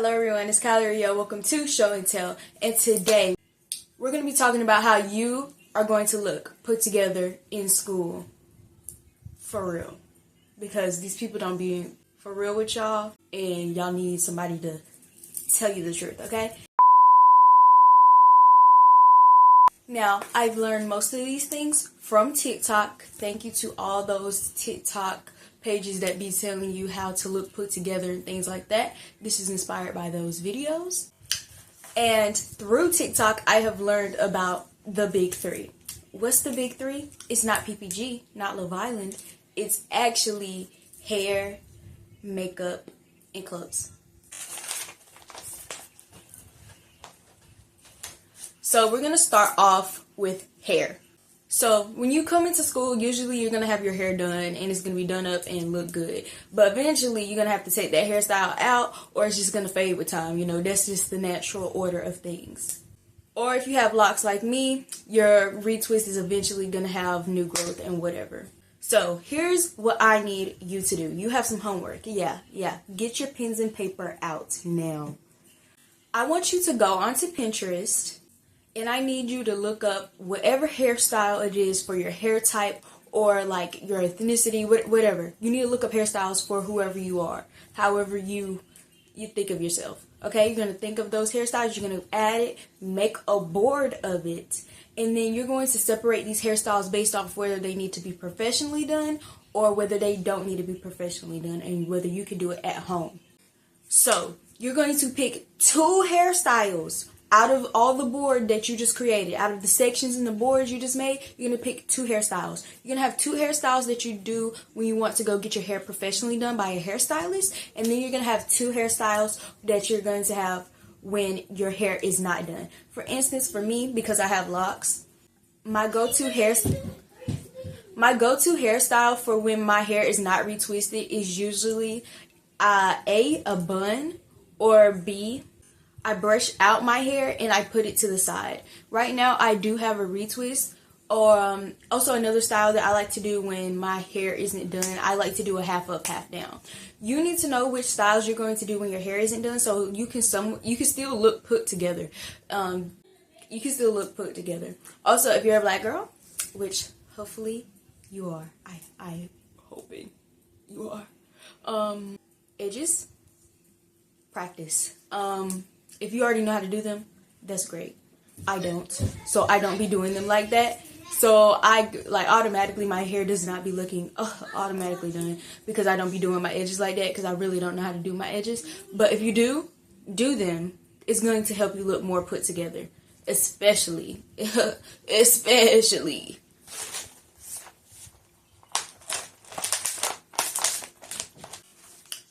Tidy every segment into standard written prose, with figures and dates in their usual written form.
Hello everyone, it's Kyleestudios. Welcome to Show and Tell. And today, we're going to be talking about how you are going to look put together in school. For real. Because these people don't be for real with y'all, and y'all need somebody to tell you the truth, okay? Now, I've learned most of these things from TikTok. Thank you to all those TikTok pages that be telling you how to look put together and things like that. This is inspired by those videos. And through TikTok, I have learned about the big three. What's the big three? It's not PPG, not Love Island. It's actually hair, makeup, and clothes. So we're going to start off with hair. So when you come into school, usually you're going to have your hair done and it's going to be done up and look good. But eventually you're going to have to take that hairstyle out, or it's just going to fade with time. You know, that's just the natural order of things. Or if you have locks like me, your retwist is eventually going to have new growth and whatever. So here's what I need you to do. You have some homework. Yeah. Get your pens and paper out now. I want you to go onto Pinterest. And I need you to look up whatever hairstyle it is for your hair type or like your ethnicity, whatever. You need to look up hairstyles for whoever you are, however you think of yourself. Okay, you're going to think of those hairstyles. You're going to add it, make a board of it. And then you're going to separate these hairstyles based off whether they need to be professionally done or whether they don't need to be professionally done and whether you can do it at home. So you're going to pick 2 hairstyles out of all the board that you just created, out of the sections in the boards you just made. You're going to pick 2 hairstyles. You're going to have 2 hairstyles that you do when you want to go get your hair professionally done by a hairstylist. And then you're going to have 2 hairstyles that you're going to have when your hair is not done. For instance, for me, because I have locks, my go-to hairstyle for when my hair is not retwisted is usually A, a bun, or B, I brush out my hair and I put it to the side. Right now, I do have a retwist, or also another style that I like to do when my hair isn't done. I like to do a half up, half down. You need to know which styles you're going to do when your hair isn't done, so you can still look put together. You can still look put together. Also, if you're a black girl, which hopefully you are, I'm hoping you are. Edges, practice. If you already know how to do them, that's great. I don't. So I don't be doing them like that. So automatically my hair does not be looking automatically done because I don't be doing my edges like that because I really don't know how to do my edges. But if you do them, it's going to help you look more put together. Especially.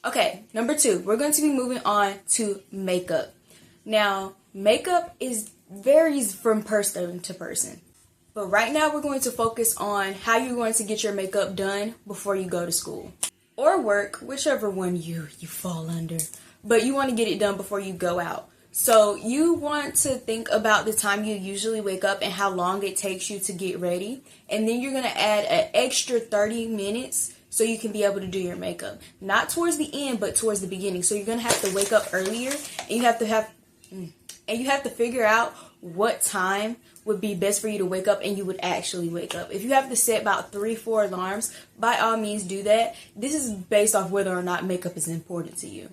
Okay, number 2, we're going to be moving on to makeup. Now, makeup varies from person to person. But right now, we're going to focus on how you're going to get your makeup done before you go to school. Or work, whichever one you fall under. But you want to get it done before you go out. So you want to think about the time you usually wake up and how long it takes you to get ready. And then you're going to add an extra 30 minutes so you can be able to do your makeup. Not towards the end, but towards the beginning. So you're going to have to wake up earlier, and you have to figure out what time would be best for you to wake up and you would actually wake up. If you have to set about 3-4 alarms, by all means do that. This is based off whether or not makeup is important to you.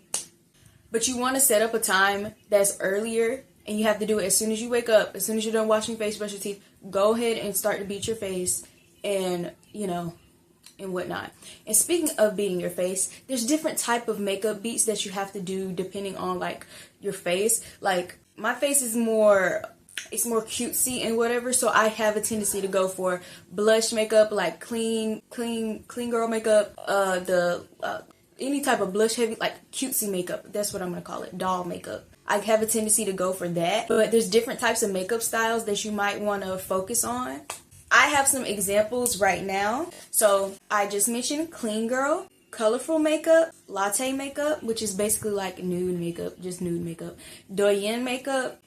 But you want to set up a time that's earlier, and you have to do it as soon as you wake up. As soon as you're done washing your face, brush your teeth, go ahead and start to beat your face and, and whatnot. And speaking of beating your face, there's different type of makeup beats that you have to do depending on like your face. Like my face is more cutesy and whatever, so I have a tendency to go for blush makeup, like clean girl makeup, any type of blush heavy, like cutesy makeup. That's what I'm gonna call it, doll makeup. I have a tendency to go for that, but there's different types of makeup styles that you might want to focus on. I have some examples right now. So I just mentioned clean girl, colorful makeup, latte makeup, which is basically like nude makeup, just nude makeup, doyen makeup,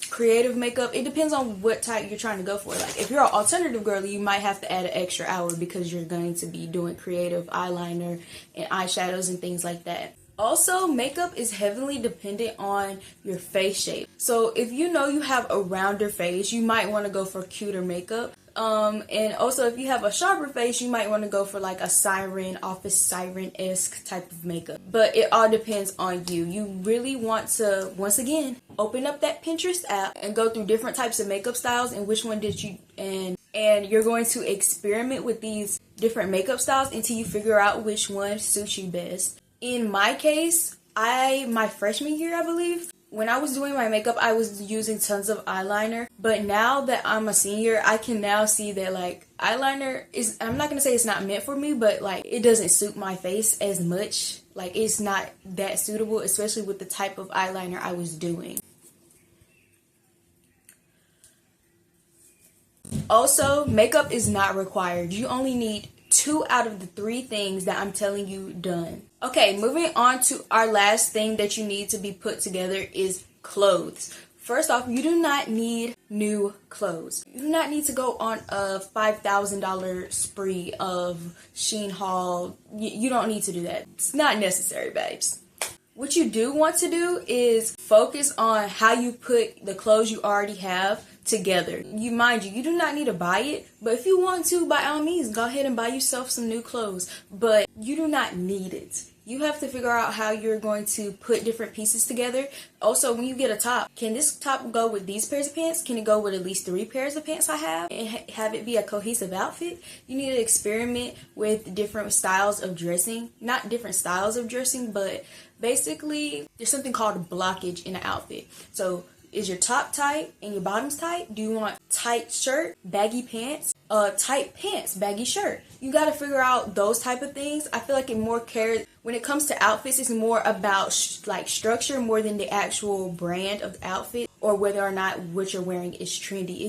creative makeup. It depends on what type you're trying to go for. Like if you're an alternative girl, you might have to add an extra hour because you're going to be doing creative eyeliner and eyeshadows and things like that. Also, makeup is heavily dependent on your face shape. So if you know you have a rounder face, you might want to go for cuter makeup. And also if you have a sharper face, you might want to go for like a siren, office siren-esque type of makeup. But it all depends on you. You really want to, once again, open up that Pinterest app and go through different types of makeup styles and which one did you, and you're going to experiment with these different makeup styles until you figure out which one suits you best. In my case, my freshman year, I believe, when I was doing my makeup, I was using tons of eyeliner. But now that I'm a senior, I can now see that like eyeliner is, I'm not going to say it's not meant for me, but like it doesn't suit my face as much. Like it's not that suitable, especially with the type of eyeliner I was doing. Also, makeup is not required. You only need 2 out of the 3 things that I'm telling you done. Okay, moving on to our last thing that you need to be put together is clothes. First off, you do not need new clothes. You do not need to go on a $5,000 spree of Shein haul. You don't need to do that. It's not necessary, babes. What you do want to do is focus on how you put the clothes you already have together. You do not need to buy it, but if you want to, by all means, go ahead and buy yourself some new clothes. But you do not need it. You have to figure out how you're going to put different pieces together. Also, when you get a top, can this top go with these pairs of pants? Can it go with at least 3 pairs of pants I have? And have it be a cohesive outfit? You need to experiment with different styles of dressing. Not different styles of dressing, but basically, there's something called blockage in an outfit. So, is your top tight and your bottom's tight? Do you want tight shirt, baggy pants, tight pants, baggy shirt? You got to figure out those type of things. I feel like when it comes to outfits, it's more about like structure more than the actual brand of the outfit or whether or not what you're wearing is trendy.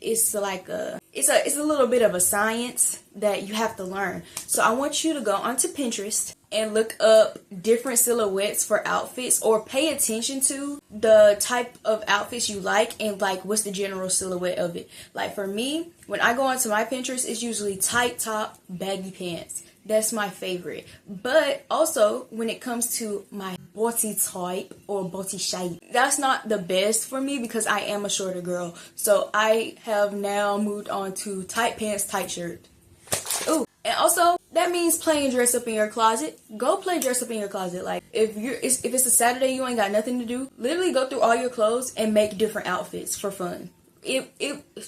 It's like it's a little bit of a science that you have to learn. So I want you to go onto Pinterest and look up different silhouettes for outfits, or pay attention to the type of outfits you like and like what's the general silhouette of it. Like for me, when I go onto my Pinterest, it's usually tight top, baggy pants. That's my favorite. But also when it comes to my body type or body shape, that's not the best for me because I am a shorter girl. So I have now moved on to tight pants, tight shirt. Ooh. And also, that means playing dress up in your closet. Go play dress up in your closet. Like, if it's a Saturday, you ain't got nothing to do, literally go through all your clothes and make different outfits for fun.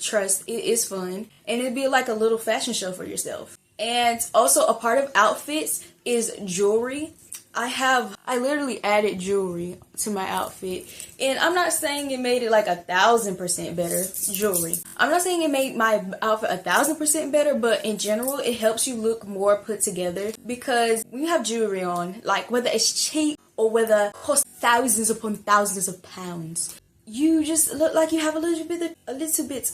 Trust, it is fun. And it'd be like a little fashion show for yourself. And also, a part of outfits is jewelry. I literally added jewelry to my outfit, and I'm not saying it made it like 1,000% better, jewelry. I'm not saying it made my outfit 1,000% better, but in general, it helps you look more put together because when you have jewelry on, like whether it's cheap or whether it costs thousands upon thousands of pounds, you just look like you have a little bit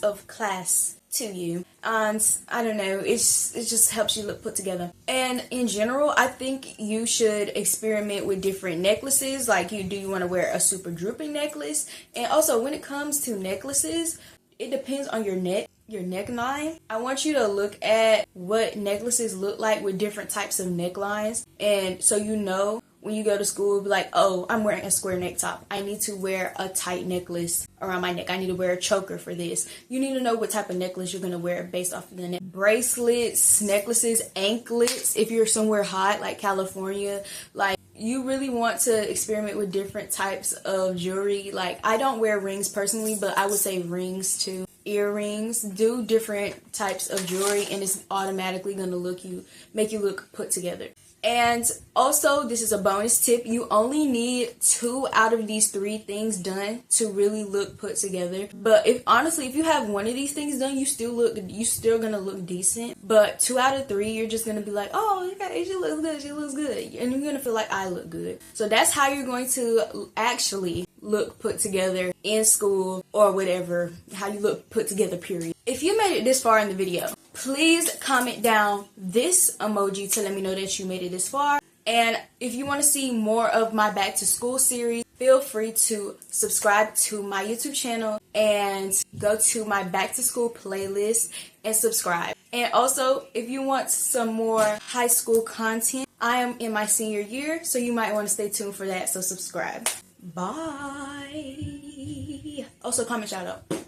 of class to you, and I don't know, it just helps you look put together. And in general, I think you should experiment with different necklaces. Like, do you want to wear a super drooping necklace? And also, when it comes to necklaces, it depends on your neckline. I want you to look at what necklaces look like with different types of necklines, and so you know when you go to school, be like, oh, I'm wearing a square neck top. I need to wear a tight necklace around my neck. I need to wear a choker for this. You need to know what type of necklace you're going to wear based off of the neck. Bracelets, necklaces, anklets, if you're somewhere hot like California, like you really want to experiment with different types of jewelry. Like, I don't wear rings personally, but I would say rings too. Earrings, do different types of jewelry, and it's automatically going to make you look put together. And also, this is a bonus tip, you only need 2 out of these 3 things done to really look put together. But if you have one of these things done, you still gonna look decent. But 2 out of 3, you're just gonna be like, oh, okay, she looks good, and you're gonna feel like I look good. So that's how you're going to actually look put together in school or whatever, how you look put together, period. If you made it this far in the video, please comment down this emoji to let me know that you made it this far. And if you want to see more of my back to school series, feel free to subscribe to my YouTube channel and go to my back to school playlist and subscribe. And also, if you want some more high school content, I am in my senior year, so you might want to stay tuned for that, so subscribe. Bye. Also, comment shout out.